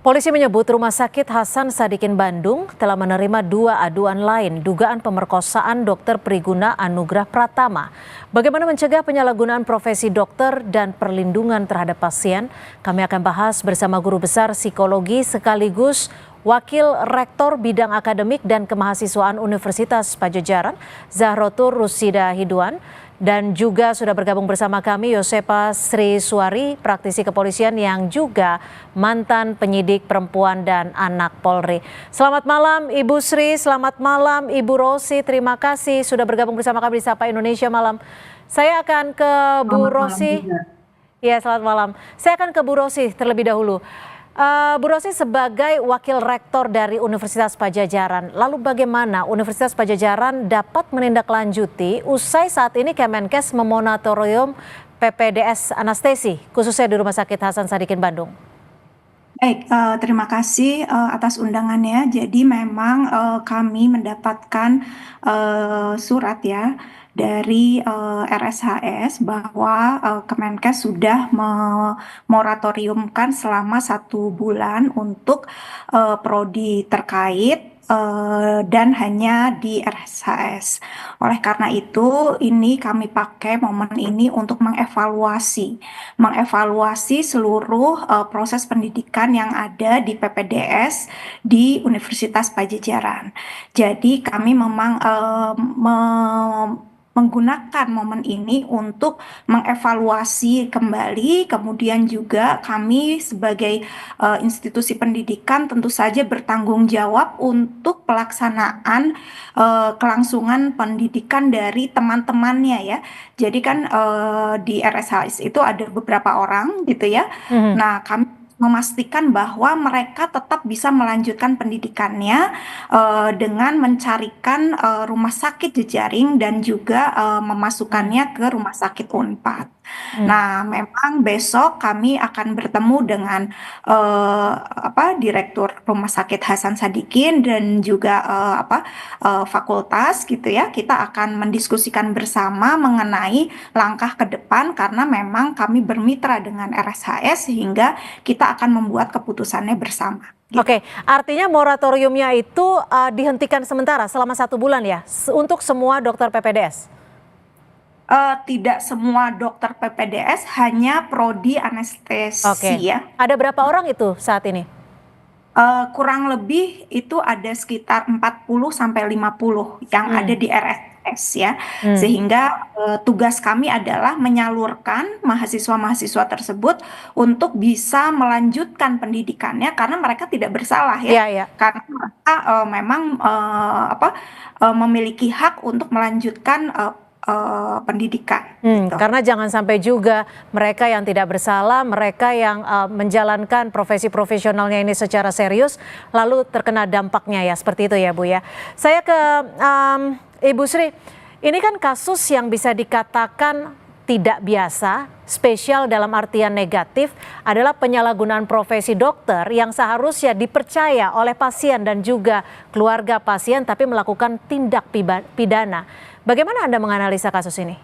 Polisi menyebut Rumah Sakit Hasan Sadikin Bandung telah menerima 2 aduan lain dugaan pemerkosaan Dr. Priguna Anugrah Pratama. Bagaimana mencegah penyalahgunaan profesi dokter dan perlindungan terhadap pasien? Kami akan bahas bersama Guru Besar Psikologi sekaligus Wakil Rektor Bidang Akademik dan Kemahasiswaan Universitas Padjadjaran, Zahrotur Rusida Hiduan. Dan juga sudah bergabung bersama kami Yosepa Sri Suari, praktisi kepolisian yang juga mantan penyidik perempuan dan anak Polri. Selamat malam Ibu Sri, selamat malam Ibu Rosi, terima kasih sudah bergabung bersama kami di Sapa Indonesia Malam. Saya akan ke Bu Rosi. Ya, selamat malam. Saya akan ke Bu Rosi terlebih dahulu. Bu Rosi sebagai Wakil Rektor dari Universitas Padjadjaran, lalu bagaimana Universitas Padjadjaran dapat menindaklanjuti usai saat ini Kemenkes memoratorium PPDS anestesi khususnya di Rumah Sakit Hasan Sadikin Bandung? Baik, terima kasih atas undangannya. Jadi memang kami mendapatkan surat ya dari RSHS bahwa Kemenkes sudah memoratoriumkan selama 1 bulan untuk prodi terkait dan hanya di RSHS. Oleh karena itu, ini kami pakai momen ini untuk mengevaluasi seluruh proses pendidikan yang ada di PPDS di Universitas Padjadjaran. Jadi kami memang menggunakan momen ini untuk mengevaluasi kembali, kemudian juga kami sebagai institusi pendidikan tentu saja bertanggung jawab untuk pelaksanaan kelangsungan pendidikan dari teman-temannya ya. Jadi kan di RSHS itu ada beberapa orang gitu ya. Nah, kami memastikan bahwa mereka tetap bisa melanjutkan pendidikannya dengan mencarikan rumah sakit jejaring dan juga memasukkannya ke rumah sakit Unpad. Nah, memang besok kami akan bertemu dengan Direktur Rumah Sakit Hasan Sadikin dan juga fakultas gitu ya. Kita akan mendiskusikan bersama mengenai langkah ke depan karena memang kami bermitra dengan RSHS sehingga kita akan membuat keputusannya bersama. Gitu. Oke, artinya moratoriumnya itu dihentikan sementara selama 1 bulan ya untuk semua dokter PPDS? Tidak semua dokter PPDS, hanya prodi anestesi ya. Ada berapa orang itu saat ini? Kurang lebih itu ada sekitar 40-50 yang ada di RSS ya. Sehingga tugas kami adalah menyalurkan mahasiswa-mahasiswa tersebut untuk bisa melanjutkan pendidikannya karena mereka tidak bersalah ya. Karena mereka memang memiliki hak untuk melanjutkan pendidikan. Gitu. Karena jangan sampai juga mereka yang tidak bersalah, mereka yang menjalankan profesi profesionalnya ini secara serius, lalu terkena dampaknya ya, seperti itu ya Bu ya. Saya ke Ibu Sri, ini kan kasus yang bisa dikatakan tidak biasa, spesial dalam artian negatif adalah penyalahgunaan profesi dokter yang seharusnya dipercaya oleh pasien dan juga keluarga pasien tapi melakukan tindak pidana. Bagaimana Anda menganalisa kasus ini?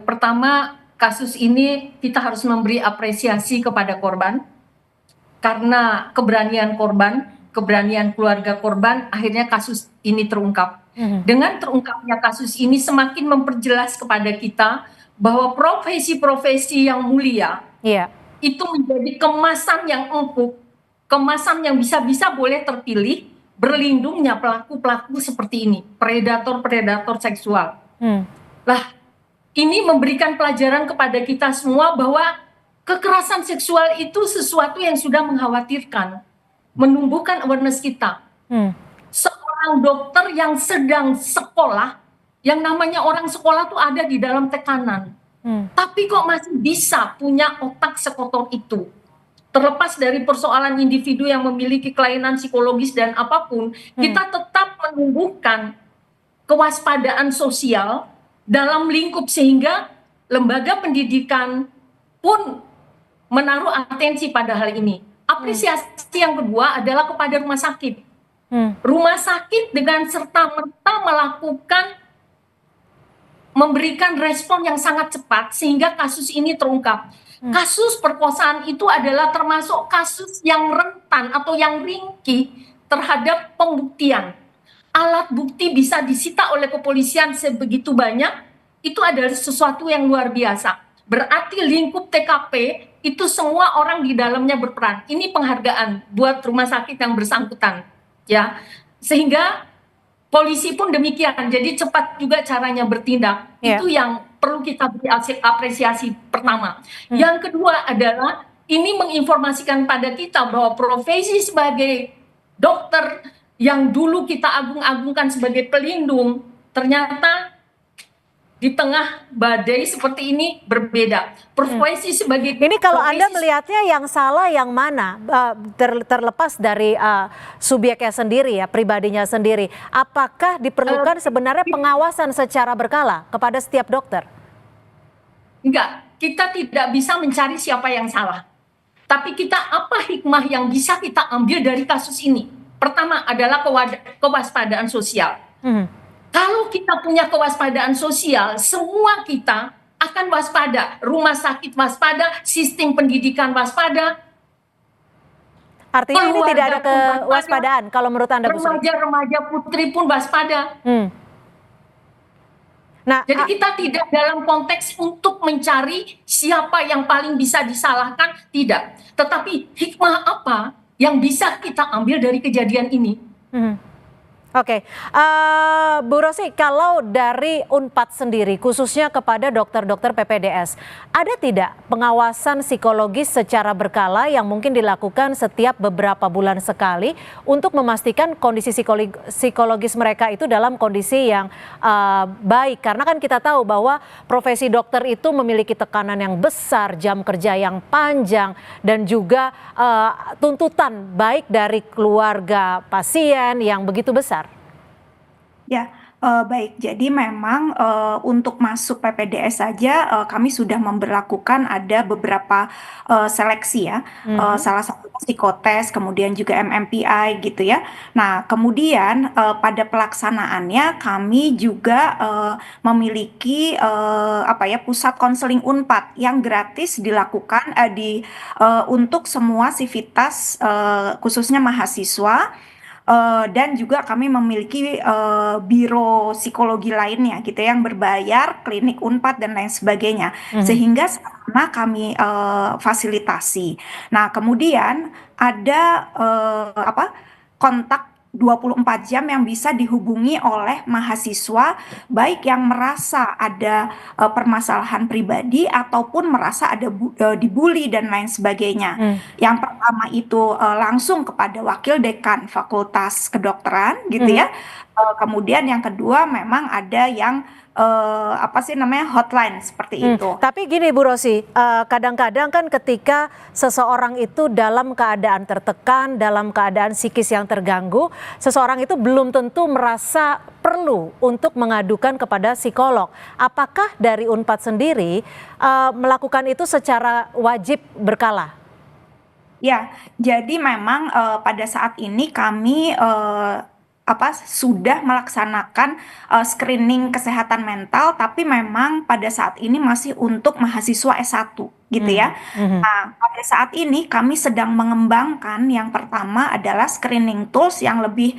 Pertama, kasus ini kita harus memberi apresiasi kepada korban karena keberanian korban, keberanian keluarga korban, akhirnya kasus ini terungkap. Dengan terungkapnya kasus ini semakin memperjelas kepada kita bahwa profesi-profesi yang mulia itu menjadi kemasan yang empuk, kemasan yang bisa-bisa boleh terpilih, berlindungnya pelaku-pelaku seperti ini, predator-predator seksual. Lah, ini memberikan pelajaran kepada kita semua bahwa kekerasan seksual itu sesuatu yang sudah mengkhawatirkan, menumbuhkan awareness kita. Seorang dokter yang sedang sekolah, yang namanya orang sekolah tuh ada di dalam tekanan. Tapi kok masih bisa punya otak sekotor itu? Terlepas dari persoalan individu yang memiliki kelainan psikologis dan apapun, kita tetap menumbuhkan kewaspadaan sosial dalam lingkup sehingga lembaga pendidikan pun menaruh atensi pada hal ini. Apresiasi yang kedua adalah kepada rumah sakit. Rumah sakit dengan serta-merta memberikan respon yang sangat cepat sehingga kasus ini terungkap. Kasus perkosaan itu adalah termasuk kasus yang rentan atau yang ringkih terhadap pembuktian. Alat bukti bisa disita oleh kepolisian sebegitu banyak, itu adalah sesuatu yang luar biasa. Berarti lingkup TKP itu semua orang di dalamnya berperan. Ini penghargaan buat rumah sakit yang bersangkutan, ya. Sehingga polisi pun demikian. Jadi cepat juga caranya bertindak. Ya. Itu yang perlu kita beri apresiasi pertama. Yang kedua adalah ini menginformasikan pada kita bahwa profesi sebagai dokter yang dulu kita agung-agungkan sebagai pelindung, ternyata di tengah badai seperti ini berbeda. Profesi sebagai Ini kalau Anda profesi melihatnya yang salah yang mana? Terlepas dari subjeknya sendiri ya, pribadinya sendiri. Apakah diperlukan sebenarnya pengawasan secara berkala kepada setiap dokter? enggak, kita tidak bisa mencari siapa yang salah. Tapi kita apa hikmah yang bisa kita ambil dari kasus ini? Pertama adalah kewaspadaan sosial. Kalau kita punya kewaspadaan sosial, semua kita akan waspada. Rumah sakit waspada, sistem pendidikan waspada. Artinya ini tidak ada Keluarga pun waspada. kewaspadaan kalau menurut Anda, Bu Sri? Remaja-remaja putri pun waspada. Nah, Jadi kita tidak dalam konteks untuk mencari siapa yang paling bisa disalahkan, tidak. Tetapi hikmah apa yang bisa kita ambil dari kejadian ini? Oke, Bu Rosi, kalau dari Unpad sendiri, khususnya kepada dokter-dokter PPDS, ada tidak pengawasan psikologis secara berkala yang mungkin dilakukan setiap beberapa bulan sekali untuk memastikan kondisi psikologis mereka itu dalam kondisi yang baik? Karena kan kita tahu bahwa profesi dokter itu memiliki tekanan yang besar, jam kerja yang panjang, dan juga tuntutan baik dari keluarga pasien yang begitu besar. Ya, baik. Jadi memang untuk masuk PPDS saja kami sudah memberlakukan ada beberapa seleksi ya. Salah satunya psikotes, kemudian juga MMPI gitu ya. Nah, kemudian pada pelaksanaannya kami juga memiliki pusat konseling Unpad yang gratis dilakukan untuk semua sivitas khususnya mahasiswa. Dan juga kami memiliki biro psikologi lainnya gitu yang berbayar, klinik Unpad dan lain sebagainya, sehingga sana kami fasilitasi. Nah, kemudian ada kontak 24 jam yang bisa dihubungi oleh mahasiswa baik yang merasa ada permasalahan pribadi ataupun merasa ada dibully dan lain sebagainya. Yang pertama itu langsung kepada wakil dekan Fakultas Kedokteran gitu ya. Kemudian yang kedua memang ada yang hotline seperti itu. Tapi gini Bu Rosi, kadang-kadang kan ketika seseorang itu dalam keadaan tertekan, dalam keadaan psikis yang terganggu, seseorang itu belum tentu merasa perlu untuk mengadukan kepada psikolog. Apakah dari Unpad sendiri melakukan itu secara wajib berkala? Ya, jadi memang pada saat ini kami sudah melaksanakan screening kesehatan mental, tapi memang pada saat ini masih untuk mahasiswa S1 gitu ya. Nah, pada saat ini kami sedang mengembangkan yang pertama adalah screening tools yang lebih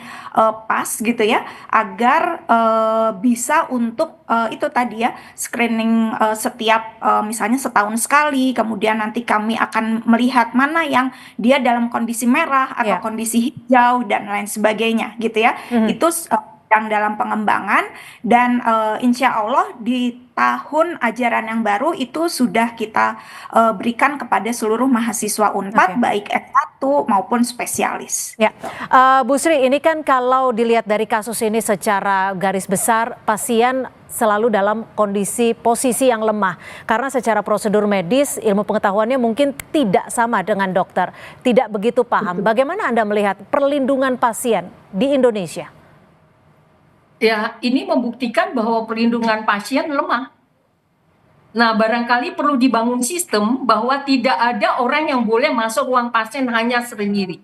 pas gitu ya, agar bisa untuk itu tadi ya, screening setiap misalnya setahun sekali, kemudian nanti kami akan melihat mana yang dia dalam kondisi merah atau kondisi hijau dan lain sebagainya gitu ya. Itu yang dalam pengembangan dan insya Allah di tahun ajaran yang baru itu sudah kita berikan kepada seluruh mahasiswa Unpad baik S1 maupun spesialis. Ya, Bu Sri, ini kan kalau dilihat dari kasus ini secara garis besar, pasien selalu dalam kondisi posisi yang lemah karena secara prosedur medis ilmu pengetahuannya mungkin tidak sama dengan dokter, tidak begitu paham. Bagaimana Anda melihat perlindungan pasien di Indonesia? Ya, ini membuktikan bahwa perlindungan pasien lemah. Nah, barangkali perlu dibangun sistem bahwa tidak ada orang yang boleh masuk ruang pasien hanya sendiri.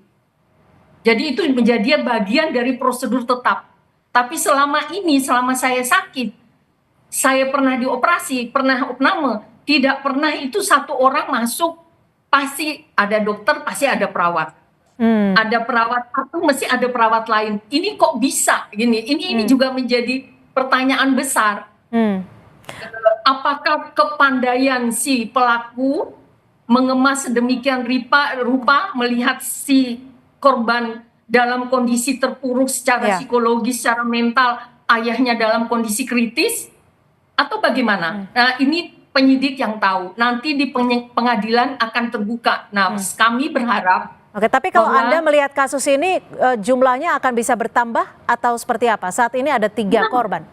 Jadi itu menjadi bagian dari prosedur tetap. Tapi selama ini, selama saya sakit, saya pernah dioperasi, pernah opname, Tidak pernah itu satu orang masuk pasti ada dokter, pasti ada perawat. Ada perawat satu, mesti ada perawat lain. Ini kok bisa gini? Ini juga menjadi pertanyaan besar. Apakah kepandaian si pelaku mengemas sedemikian rupa melihat si korban dalam kondisi terpuruk secara psikologis, secara mental, ayahnya dalam kondisi kritis, atau bagaimana? Nah, ini penyidik yang tahu. Nanti di pengadilan akan terbuka. Nah, kami berharap. Oke, tapi kalau Anda melihat kasus ini jumlahnya akan bisa bertambah atau seperti apa? Saat ini ada 3 korban.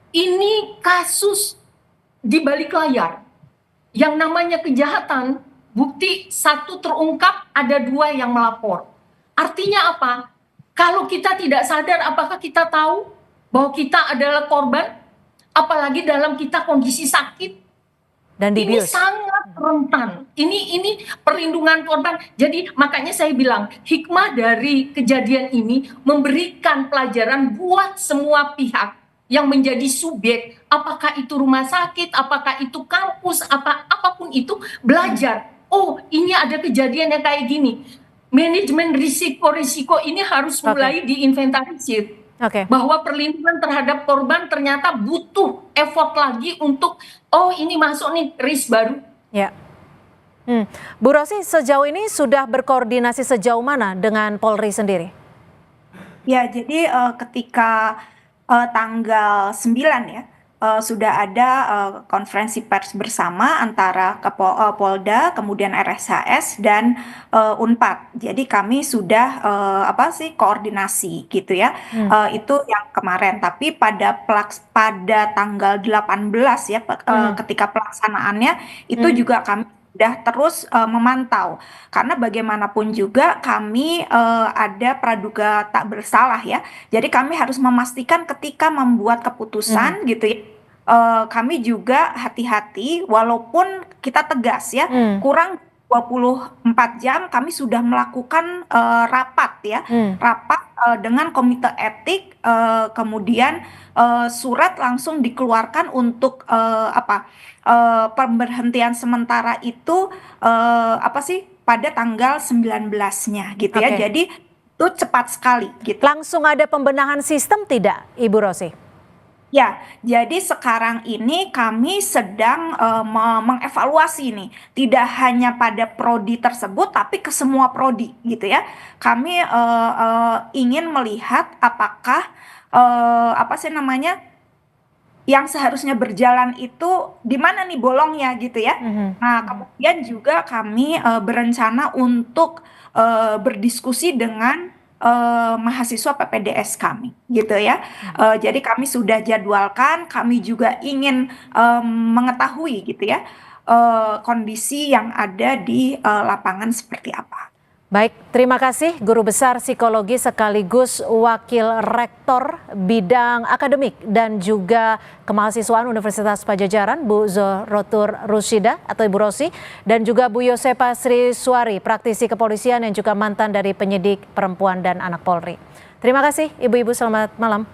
Ini kasus di balik layar. Yang namanya kejahatan, bukti 1 terungkap, ada 2 yang melapor. Artinya apa? Kalau kita tidak sadar, apakah kita tahu bahwa kita adalah korban? Apalagi dalam kita kondisi sakit. Dan ini sangat rentan. Ini perlindungan korban. Jadi makanya saya bilang, hikmah dari kejadian ini memberikan pelajaran buat semua pihak yang menjadi subjek, apakah itu rumah sakit, apakah itu kampus, apapun itu, belajar. Oh, ini ada kejadian yang kayak gini. Manajemen risiko-risiko ini harus mulai diinventarisir. Bahwa perlindungan terhadap korban ternyata butuh effort lagi untuk, oh ini masuk nih risk baru. Ya. Bu Rosi, sejauh ini sudah berkoordinasi sejauh mana dengan Polri sendiri? Ya, jadi ketika tanggal 9 ya, sudah ada konferensi pers bersama antara Polda, kemudian RSHS dan Unpad. Jadi kami sudah koordinasi gitu ya. Itu yang kemarin. Tapi pada tanggal 18 ya, ketika pelaksanaannya itu juga kami sudah terus memantau, karena bagaimanapun juga kami ada praduga tak bersalah ya. Jadi kami harus memastikan ketika membuat keputusan gitu ya, kami juga hati-hati walaupun kita tegas ya, kurang 24 jam kami sudah melakukan rapat ya, rapat dengan komite etik, kemudian surat langsung dikeluarkan untuk pemberhentian sementara itu pada tanggal 19-nya gitu ya. Jadi itu cepat sekali gitu. Langsung ada pembenahan sistem tidak, Ibu Rosi? Ya, jadi sekarang ini kami sedang mengevaluasi nih, tidak hanya pada prodi tersebut, tapi ke semua prodi gitu ya. Kami ingin melihat apakah yang seharusnya berjalan itu di mana nih bolongnya gitu ya. Nah, kemudian juga kami berencana untuk berdiskusi dengan mahasiswa PPDS kami gitu ya. Jadi kami sudah jadwalkan, kami juga ingin mengetahui gitu ya kondisi yang ada di lapangan seperti apa. Baik, terima kasih Guru Besar Psikologi sekaligus Wakil Rektor Bidang Akademik dan juga Kemahasiswaan Universitas Padjadjaran, Bu Zorotur Rusyida atau Ibu Rosi, dan juga Bu Yosepa Sri Suari, praktisi kepolisian yang juga mantan dari penyidik perempuan dan anak Polri. Terima kasih Ibu-ibu, selamat malam.